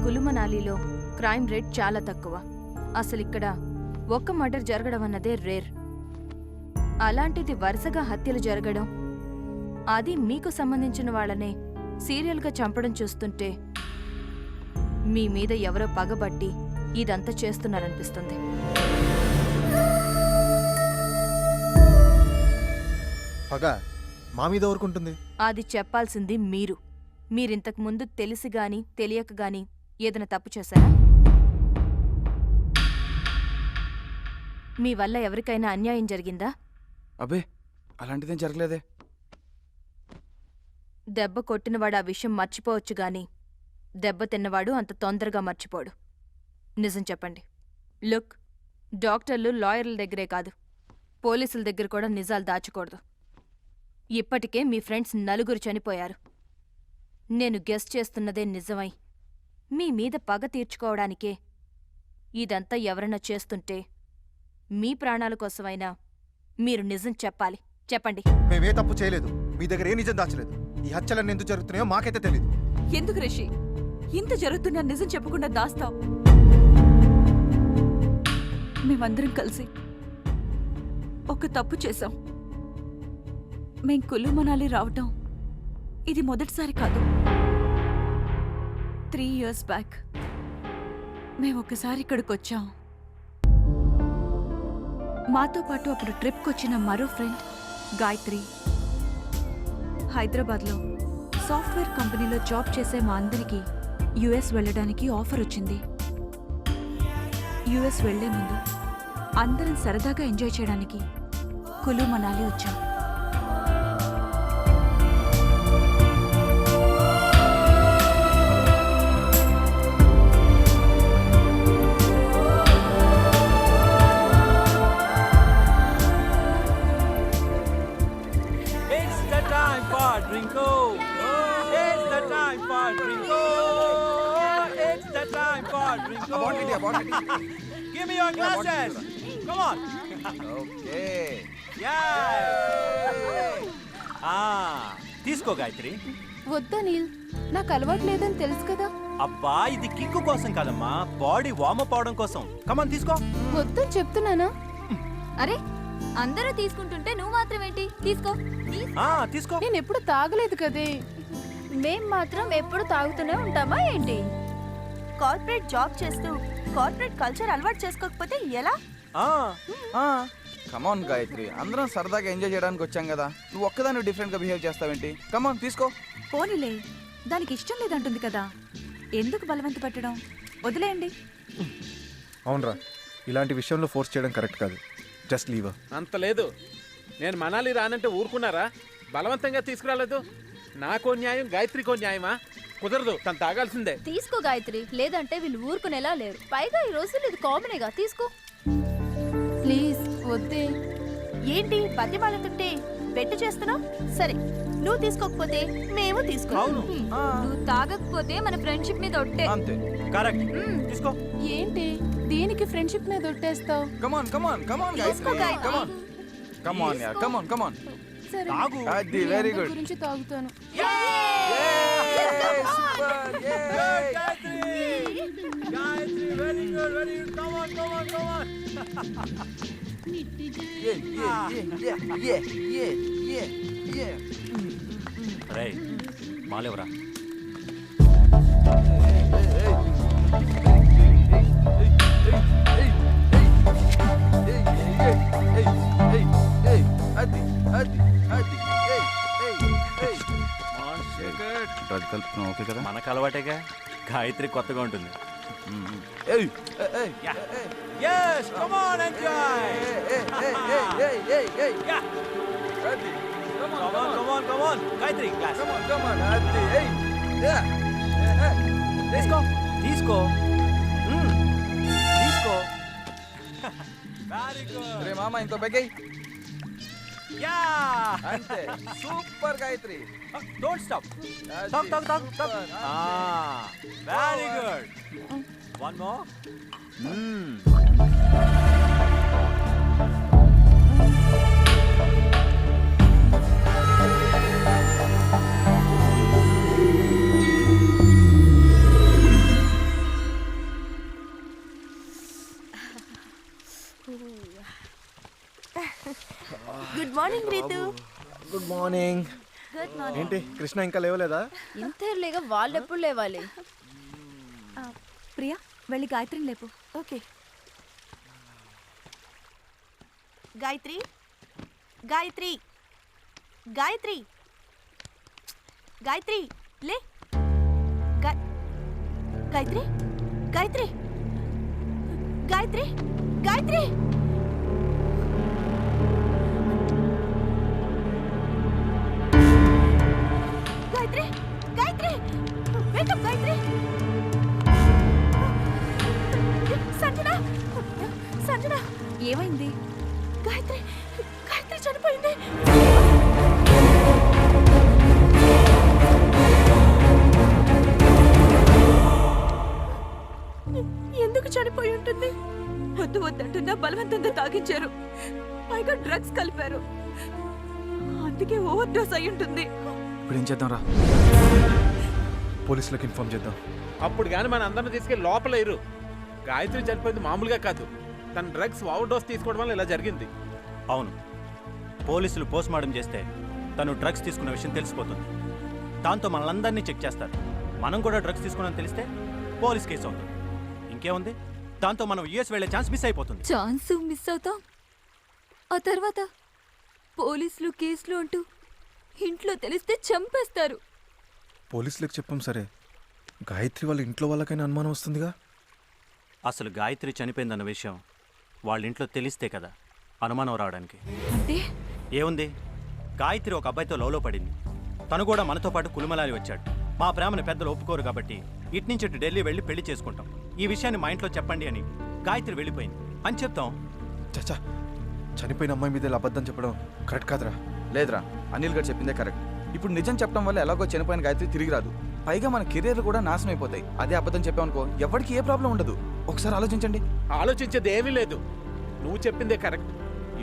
కులుమనాలిలో crime rate చాలా తక్కువ. అసలు ఇక్కడ ఒక్క మర్డర్ జరగడం అన్నదే రేర్. అలాంటిది వరుసగా హత్యలు జరగడం, అది మీకు సంబంధించిన వాళ్ళనే సీరియల్గా చంపడం చూస్తుంటే మీ మీద ఎవరో పగబట్టి ఇదంతా చేస్తున్నారనిపిస్తుంది. పగ మా మీద ఊరుకుంటుంది. అది చెప్పాల్సింది మీరు. మీరింతకు ముందు తెలిసి గాని తెలియక గాని ఏదైనా తప్పు చేశారా? మీ వల్ల ఎవరికైనా అన్యాయం జరిగిందా? అబ్బే అలాంటిదేం జరగలేదే. దెబ్బ కొట్టినవాడు ఆ విషయం మర్చిపోవచ్చు గాని దెబ్బ తిన్నవాడు అంత తొందరగా మర్చిపోడు. నిజం చెప్పండి. లుక్, డాక్టర్లు లాయర్ల దగ్గరే కాదు, పోలీసుల దగ్గర కూడా నిజాలు దాచకూడదు. ఇప్పటికే మీ ఫ్రెండ్స్ 4 చనిపోయారు. నేను గెస్ చేస్తున్నదే నిజమై మీ మీద పగ తీర్చుకోవడానికే ఇదంతా ఎవరన్నా చేస్తుంటే మీ ప్రాణాల కోసమైనా మీరు నిజం చెప్పాలి. చెప్పండి. మేమే తప్పు చేయలేదు, మీ దగ్గర ఏ నిజం దాచలేదు. ఈ హత్యలన్నీ ఎందుకు జరుగుతున్నాయో మాకైతే తెలీదు. ఎందుకు రిషి ఇంత జరుగుతున్నా నిజం చెప్పకుండా దాస్తావు? మేమందరం కలిసి ఒక తప్పు చేశాం. మేం కులు మనాలి రావటం ఇది మొదటిసారి కాదు. 3 years బ్యాక్ మేము ఒకసారి ఇక్కడికి వచ్చాం. మాతో పాటు అప్పుడు ట్రిప్కి వచ్చిన మరో ఫ్రెండ్ గాయత్రి హైదరాబాద్లో సాఫ్ట్వేర్ కంపెనీలో జాబ్ చేసే మా అందరికీ యుఎస్ వెళ్ళడానికి ఆఫర్ వచ్చింది. యుఎస్ వెళ్లే ముందు అందరం సరదాగా ఎంజాయ్ చేయడానికి కులు మనాలి వచ్చాం. Give me your glasses. Come on. Okay. తీసుకో గాయత్రి. వద్దా నీల్, నాకు అలవాటు లేదని తెలుసు కదా. అబ్బా ఇది కిక్కు కోసం కాదమ్మా, బాడీ వార్మప్ అవడం కోసం. కమాన్ తీసుకో. వద్దని చెప్తున్నానా? అరే అందరూ తీసుకుంటుంటే నువ్వు మాత్రమేంటి? తీసుకో. తీసుకో. నేను ఎప్పుడు తాగలేదు కదే. మేం మాత్రం ఎప్పుడు తాగుతూనే ఉంటామా ఏంటి? కార్పొరేట్ జాబ్ చేస్తూ కార్పొరేట్ కల్చర్ అలవాటు చేసుకోకపోతే ఎలా? కమాన్ గాయత్రి, అందరం సరదాగా ఎంజాయ్ చేయడానికి వచ్చాం కదా, నువ్వు ఒక్కదాన్ని డిఫరెంట్ గా బిహేవ్ చేస్తావేంటి? కమాన్ తీసుకో. పోనీలే, దానికి ఇష్టం లేదంటుంది కదా, ఎందుకు బలవంత పెట్టడం? వదిలేయండి. అవునరా, ఇలాంటి విషయంలో ఫోర్స్ చేయడం కరెక్ట్ కాదు. Just leave. అంత లేదు. నేను మనాలి రానంటే ఊరుకున్నారా? బలవంతంగా తీసుకురాలేదు. నాకో న్యాయం, గాయత్రికో న్యాయమా? కుదరదు, తను తాగాల్సిందే. తీసుకో గాయత్రి, లేదంటే వీళ్ళు ఊరుకునేలా లేరు. పైగా ఈ రోజులు ఇది కామనేగా. తీసుకో ప్లీజ్. వద్దే. ఏంటి బతిమాలుతుంటే బెట్టు చేస్తున్నావు? సరే నువ్వు తీసుకోకపోతే మేము తీసుకో. నువ్వు తాగకపోతే మన ఫ్రెండ్షిప్ మీద ఒట్టే. అంతే. కరెక్ట్. తీసుకో. ఏంటి దీనికి ఫ్రెండ్షిప్ మీద ఒట్టేస్తావు? కమాన్ కమాన్ కమాన్ తీసుకో గాయత్రి, గాయత్రి. కమాన్ కమాన్ యార్, కమాన్ కమాన్. సరే, తాగు. అది వెరీ గుడ్. గురించి తాగుతాను. Gayatri very good, very good. Come on come on come on. రేయ్ మాలేవరా. ఓకే కదా, మనకు అలవాటేగా. గాయత్రి కొత్తగా ఉంటుంది. Yes, come on, enjoy. Come on. Gayatri, glass. Come on. తీసుకో. తీసుకో. Very good. రే మామ, ఇంకో బెగ్గై. Yeah. అంతే. Super Gayatri. Don't stop. Stop. Very good. One more. Morning. Good morning. ఏంటి కృష్ణ ఇంకా లేవలేదా? ఇంతేర్లేగా వాళ్ళు ఎప్పుడు లేవాలి? ప్రియా వెళ్ళి గాయత్రిని లేపు. ఓకే. గాయత్రి, గాయత్రి, గాయత్రి, గాయత్రి, లే. గాయత్రి, గాయత్రి, గాయత్రి, గాయత్రి. Gayatri, Gayatri, wake up, Gayatri. సంజన, సంజన, ఏమైంది? గాయత్రి, గాయత్రి చనిపోయింది. ఎందుకు చనిపోయి ఉంటుంది? వద్దు వద్దంటున్నా బలవంతంగా తాగించారు. పైగా డ్రగ్స్ కలిపారు. అందుకే ఓవర్ డోస్ అయి ఉంటుంది. ఇప్పుడు ఏం చేద్దాం రా? పోలీసులకు ఇన్ఫార్మ్ చేద్దాం. అప్పుడు కానీ మన అందరిని తీసుకెళ్ళి లోపల ఇరు. గాయత్రి చనిపోయింది మామూలుగా కాదు, తన డ్రగ్స్ ఓవర్ డోస్ తీసుకోవడం వల్ల ఇలా జరిగింది. అవును, పోలీసులు పోస్ట్మార్టం చేస్తే తను డ్రగ్స్ తీసుకున్న విషయం తెలిసిపోతుంది. దాంతో మనల్ని చెక్ చేస్తారు. మనం కూడా డ్రగ్స్ తీసుకున్నామని తెలిస్తే పోలీస్ కేసు అవుతుంది. ఇంకేముంది, దాంతో మనం యూఎస్ వెళ్ళే ఛాన్స్ మిస్ అయిపోతుంది. ఛాన్స్ మిస్ అవుతాం. ఆ తర్వాత పోలీసులు కేసులు అంటూ ఇంట్లో తెలిస్తే చంపేస్తారు. పోలీసులకు చెప్పాం సరే, గాయత్రి వాళ్ళ ఇంట్లో వాళ్ళకైనా అనుమానం వస్తుందిగా. అసలు గాయత్రి చనిపోయిందన్న విషయం వాళ్ళ ఇంట్లో తెలిస్తే కదా అనుమానం రావడానికి. అంటే ఏముంది, గాయత్రి ఒక అబ్బాయితో లవ్లో పడింది. తను కూడా మనతో పాటు కులుమలాలి వచ్చాడు. మా ప్రేమను పెద్దలు ఒప్పుకోరు కాబట్టి ఇట్నుంచి ఇటు ఢిల్లీ వెళ్ళి పెళ్లి చేసుకుంటాం. ఈ విషయాన్ని మా ఇంట్లో చెప్పండి అని గాయత్రి వెళ్ళిపోయింది అని చెప్తాం. చచ్చా, చనిపోయిన అమ్మాయి మీద ఇలా అబద్ధం చెప్పడం కరెక్ట్ కాదురా. లేదురా, అనిల్ గారు చెప్పిందే కరెక్ట్. ఇప్పుడు నిజం చెప్పడం వల్ల ఎలాగో చనిపోయిన గాయత్రి తిరిగి రాదు. పైగా మన కెరీర్లు కూడా నాశనం అయిపోతాయి. అదే అబద్ధం చెప్పామనుకో ఎవరికి ఏ ప్రాబ్లం ఉండదు. ఒకసారి ఆలోచించండి. ఆలోచించేది ఏమీ లేదు, నువ్వు చెప్పిందే కరెక్ట్.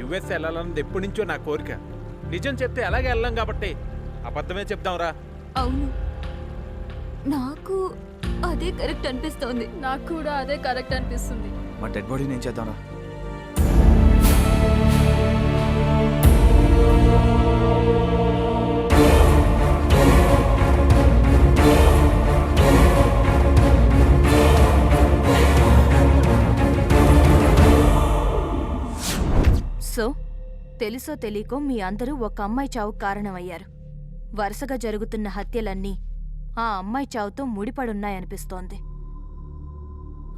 యుఎస్ వెళ్ళాలన్నది ఎప్పటి నుంచో నా కోరిక. నిజం చెప్తే అలాగే వెళ్ళాం కాబట్టి అబద్ధమే చెప్దాంరా. అవును, నాకు అదే కరెక్ట్ అనిపిస్తోంది. నాకు కూడా అదే కరెక్ట్ అనిపిస్తుంది. మా డెడ్ బాడీని ఏం చేద్దాంరా? సో తెలుసో తెలియకో మీ అందరూ ఒక అమ్మాయి చావుకు కారణమయ్యారు. వరుసగా జరుగుతున్న హత్యలన్నీ ఆ అమ్మాయి చావుతో ముడిపడున్నాయనిపిస్తోంది.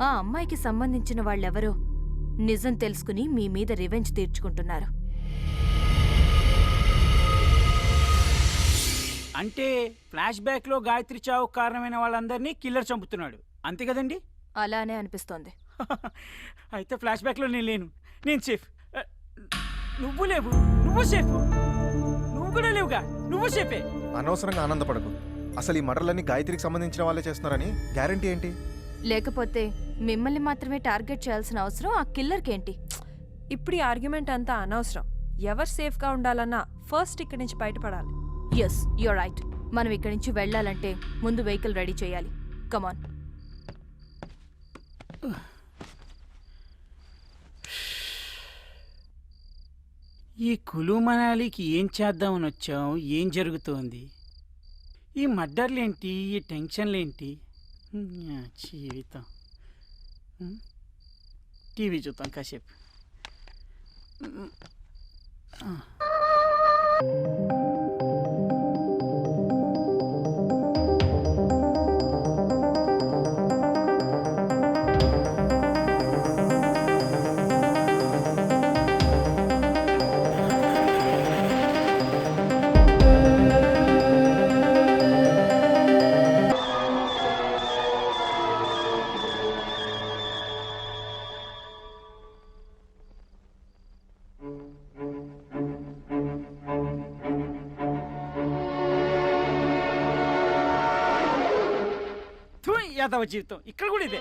ఆ అమ్మాయికి సంబంధించిన వాళ్ళెవరో నిజం తెలుసుకుని మీ మీద రివెంజ్ తీర్చుకుంటున్నారు. అంటే ఫ్లాష్ బ్యాక్ లో గాయత్రి చావు కారణమైన వాళ్ళందరినీ కిల్లర్ చంపుతున్నాడు, అంతే కదండి? అలానే అనిపిస్తోంది. అయితే ఫ్లాష్ బ్యాక్ లో నేను లేను, నేను సేఫ్. నువ్వు లేవు, నువ్వు సేఫ్. నువ్వు కూడా లేవుగా, నువ్వు సేఫే. అనవసరంగా ఆనందపడకు. అసలు ఈ మర్డర్లన్నీ గాయత్రికి సంబంధించిన వాళ్ళే చేస్తున్నారని గ్యారంటీ ఏంటి? లేకపోతే మిమ్మల్ని మాత్రమే టార్గెట్ చేయాల్సిన అవసరం ఆ కిల్లర్కేంటి? ఇప్పుడు ఈ ఆర్గ్యుమెంట్ అంతా అనవసరం. ఎవరు సేఫ్గా ఉండాలన్నా ఫస్ట్ ఇక్కడి నుంచి బయటపడాలి. Yes, you're right. మనం ఇక్కడి నుంచి వెళ్ళాలంటే ముందు వెహికల్ రెడీ చేయాలి. కమాన్. ఈ కులు మనాలికి ఏం చేద్దామని వచ్చాం? ఏం జరుగుతోంది? ఈ మర్డర్లేంటి, ఈ టెన్షన్లేంటి? జీవితం. టీవీ చూద్దాం కాసేపు. యాదవ జీవితం ఇక్కడ కూడా ఇదే.